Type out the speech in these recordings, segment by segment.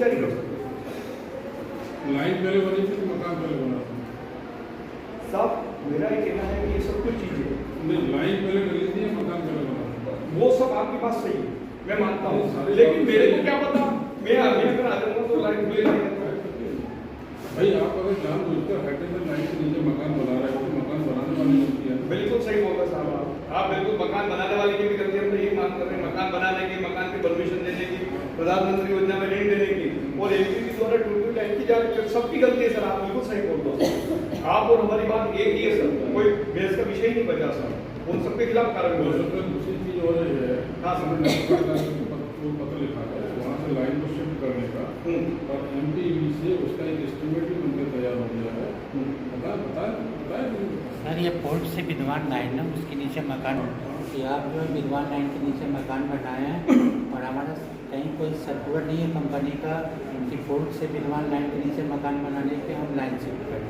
जारी कर सकते हैं। लाइन पहले बनी थी तो मकान पहले बना था। साहब मेरा ये कहना है कि ये सब कुछ चीज़ें नहीं, लाइन पहले बनी थी या मकान पहले बना था? वो सब आपकी बात सही है, मैं मानता हूँ, लेकिन मेरे को क्या पता, मैं अगर आ जाऊँगा तो लाइन खुले नहीं रहता है। भाई आप अगर जानबूझकर हाइटेंशन लाइन के नीचे मकान बना रहे हो तो मकान बनाने वाली गलती है। बिल्कुल सही होगा साहब, आप बिल्कुल मकान बनाने वाले की भी गलती हम यही मांग कर रहे हैं, मकान बनाने की, मकान की परमिशन देने की, प्रधानमंत्री योजना में ऋण देने की और एमपी द्वारा टूटी लाइन की जाकर सबकी गलती है सर, आप बिल्कुल सही बोल दो। आप और हमारी बात एक ही है सर, कोई बहस का विषय ही नहीं बचा सर, उन सबके खिलाफ कार्रवाई हो सकता है। दूसरी चीज हो रही है, हाँ सर, पत्र लिखा है वहाँ से लाइन को शिफ्ट करने का और एमपीवी से उसका एक एस्टिमेट भी बनकर तैयार हो गया है। बताए सर ये पोर्ट से विद्वान लाइन है, उसके नीचे मकान कि आप जो है विद्वान लाइन के नीचे मकान बनाए हैं और हमारा कहीं कोई सर्कुलर नहीं है कंपनी का कि पोर्ट से विद्वान लाइन के नीचे मकान बनाने के हम लाइन शिफ्ट करें,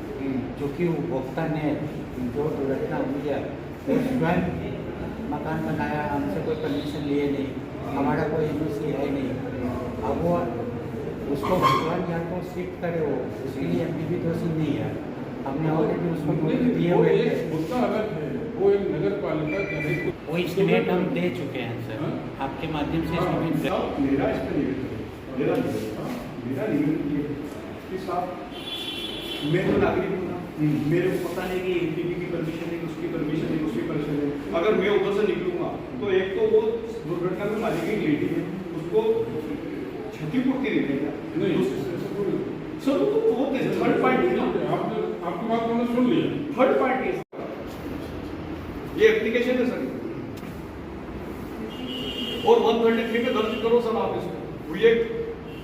जो कि उपभोक्ता ने जो दुर्घटना हुई है वो स्वयं मकान बनाया, हमसे कोई परमिशन लिए नहीं, हमारा कोई एनओसी है नहीं, अब वो उसको भगवान यहाँ को शिफ्ट करे वो उसके लिए एमपीवी दोषी नहीं है, हमने ऑलरेडी उसको नोटिस दिए हुए थे। मुद्दा अलग है, वो एक नगर पालिका जनहित वो एस्टिमेट हम दे चुके हैं सर, आपके माध्यम से एस्टिमेट साहब मेरा इस पर निवेदन है, मेरा निवेदन ये है कि साहब मैं तो नागरिक हूँ ना, मेरे को पता नहीं कि एमपीवी की परमिशन है, उसकी परमिशन है, उसकी परमिशन है, अगर मैं उधर से निकलूंगा तो एक तो वो दुर्घटना में मालिक की लेडी है उसको क्षतिपूर्ति नहीं देगा सर, तो वो थर्ड पार्टी है ना, आपकी बात मैंने सुन लिया, थर्ड पार्टी है, ये एप्लीकेशन है सर और 133 में दर्ज करो सर आप इसको, ये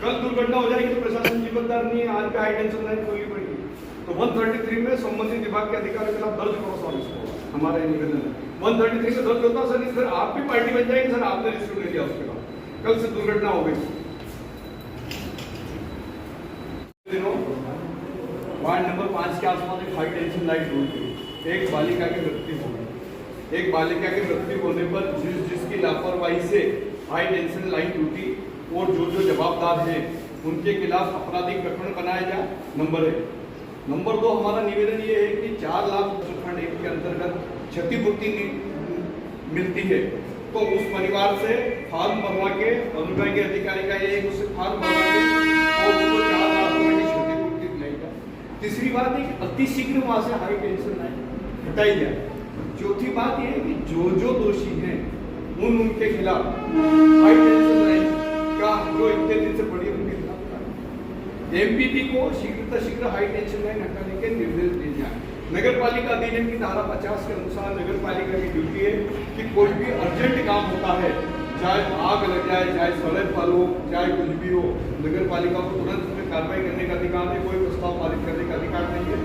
कल दुर्घटना हो जाएगी तो प्रशासन जिम्मेदार नहीं है, आज पे हाई टेंशन लाइन खोलनी पड़ेगी, तो 133 में संबंधित विभाग के अधिकारियों के खिलाफ दर्ज करो सर इसको, हमारा ये निवेदन है। 133 में दर्ज होता सर, फिर आपकी पार्टी बन जाएगी सर, आपने रिस्क ले लिया उसके बाद, कल से दुर्घटना हो गई। वार्ड नंबर 5 के आसपास एक हाई टेंशन लाइन टूट गई, एक बालिका की मृत्यु हो गई, एक बालिका की मृत्यु होने पर जिसकी लापरवाही से हाई टेंशन लाइन टूटी और जो जवाबदार हैं उनके खिलाफ आपराधिक प्रकरण बनाया जाए, नंबर 1। नंबर 2 हमारा निवेदन ये है कि 4 लाख खंड 1 के अंतर्गत क्षतिपूर्ति मिलती है तो उस परिवार से फॉर्म भरवा के अनुदान के अधिकारी का ये उससे फॉर्म भरवा के और उनको 4 लाख रुपए की क्षतिपूर्ति दिलाई जाए। तीसरी बात है कि अति शीघ्र वहां से हाई टेंशन लाइन हटाई जाए। चौथी बात यह है कि जो दोषी हैं उनके खिलाफ हाई टेंशन लाइन का जो इतने दिन से पड़ी उनके खिलाफ एमपीपी को शीघ्र हाई टेंशन लाइन हटाने के निर्देश दिए जाए। नगर पालिका अधिनियम की धारा 50 के अनुसार नगर पालिका की ड्यूटी है कि कोई भी अर्जेंट काम होता है, चाहे आग लग जाए, चाहे सड़क फल हो, चाहे कुछ भी हो, नगर पालिका को तुरंत उसमें कार्रवाई करने का अधिकार है, कोई प्रस्ताव पारित करने का अधिकार नहीं है।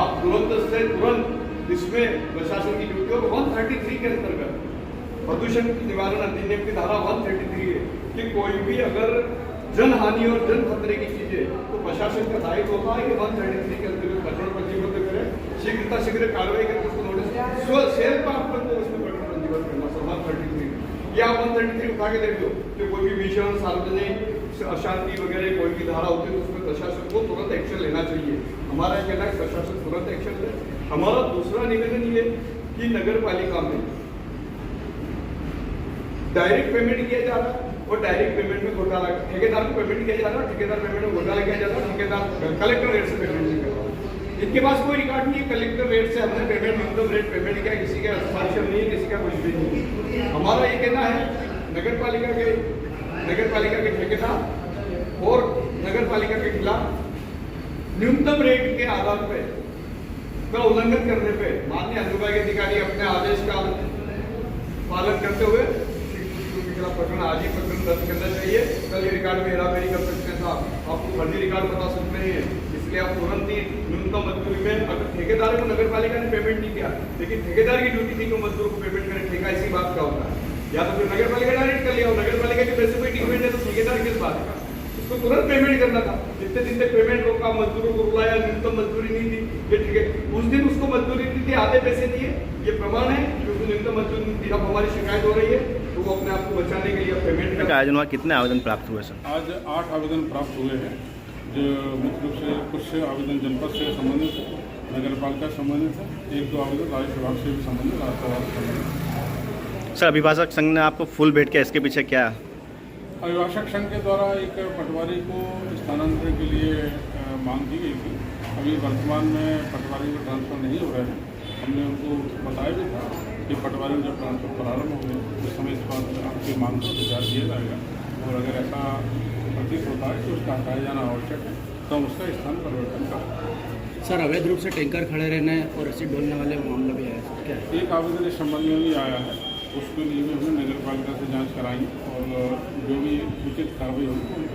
आप तुरंत से तुरंत इसमें प्रशासन की ड्यूटी और 133 के अंतर्गत प्रदूषण निवारण अधिनियम की धारा 133 है कि कोई भी अगर जन हानि और जन खतरे की चीजें तो प्रशासन का दायित्व होता है कि 133 के अंतर्गत प्रकरण पंजीबद्ध करें, शीघ्र कार्रवाई करके उसको नोटिस सेल पर आपको उसमें प्रकरण पंजीबद्ध करना सर 133 या 133 उठा के देख लो कि कोई भी भीषण सार्वजनिक अशांति वगैरह कोई भी धारा होती है तो उसमें प्रशासन को तुरंत एक्शन लेना चाहिए। हमारा कहना है प्रशासन तुरंत एक्शन ले। हमारा दूसरा निवेदन ये कि नगर पालिका में डायरेक्ट पेमेंट किया जा रहा है और डायरेक्ट पेमेंट में घोटाला, ठेकेदार को पेमेंट किया जा रहा है, ठेकेदार पेमेंट में घोटाला किया जा रहा है, ठेकेदार कलेक्टर रेट से पेमेंट नहीं कर रहा है। इनके पास कोई रिकॉर्ड नहीं है, कलेक्टर रेट से हमने पेमेंट न्यूनतम रेट पेमेंट किया, किसी का हस्ताक्षर नहीं है, किसी का कुछ भी नहीं है। हमारा ये कहना है नगर पालिका के ठेकेदार और नगर पालिका के खिलाफ न्यूनतम रेट के आधार पर का उल्लंघन करने पे माननीय अनुविभागीय अधिकारी अपने आदेश का पालन करते हुए प्रकरण आज ही प्रकरण दर्ज करना चाहिए। कल ये रिकॉर्ड में हेराफेरी कर सकते हैं साहब, आपको फर्जी रिकॉर्ड बता सकते हैं, इसलिए आप तुरंत ही न्यूनतम मजदूरी में अगर ठेकेदार को नगर पालिका ने पेमेंट नहीं किया, लेकिन ठेकेदार की ड्यूटी थी कि मजदूर को पेमेंट करें, ठेका इसी बात का होता है, या तो फिर नगर पालिका डायरेक्ट कर लिया, नगर पालिका के पैसे पे डिपेंड है तो ठेकेदार किस बात का, उसको तुरंत पेमेंट करना था। जितने दिन तक पेमेंट रोका, मजदूरों को रुलाया, न्यूनतम मजदूरी नहीं दी, ये ठीक है, उस दिन उसको मजदूरी दी थी, आधे पैसे दिए, ये प्रमाण है कि उसको न्यूनतम मजदूरी नहीं दी। अब हमारी शिकायत हो रही है तो को अपने आप को बचाने के लिए पेमेंट का आयोजन हुआ, कितने आवेदन प्राप्त हुए सर? आज 8 आवेदन प्राप्त हुए हैं, जो मुख्य रूप से कुछ आवेदन जनपद से संबंधित है, नगर पालिका से संबंधित है, 1-2 आवेदन राज्य विभाग से भी संबंधित, राज्यसभा से संबंधित। सर अभिभाषक संघ ने आपको फूल भेंट किया, इसके पीछे क्या? अभिभाषक संघ के द्वारा एक पटवारी को स्थानांतरण के लिए मांग की गई थी। अभी वर्तमान में पटवारी को ट्रांसफ़र नहीं हो रहे हैं। हमने उनको बताया भी था कि पटवारी जब ट्रांसफ़र प्रारंभ हो गए उस समय इस बात आपकी मांग पर विचार किया जाएगा, और अगर ऐसा प्रतीत होता है कि उसका हटाया जाना आवश्यक है तो हम उसका स्थान परिवर्तन करें। सर अवैध रूप से टैंकर खड़े रहने और एसिड डोलने वाले मामला भी आया है, क्या है? एक आवेदन इस संबंध में भी आया है, उसके लिए भी हमने नगर पालिका से जाँच कराई और जो भी उचित कार्रवाई होगी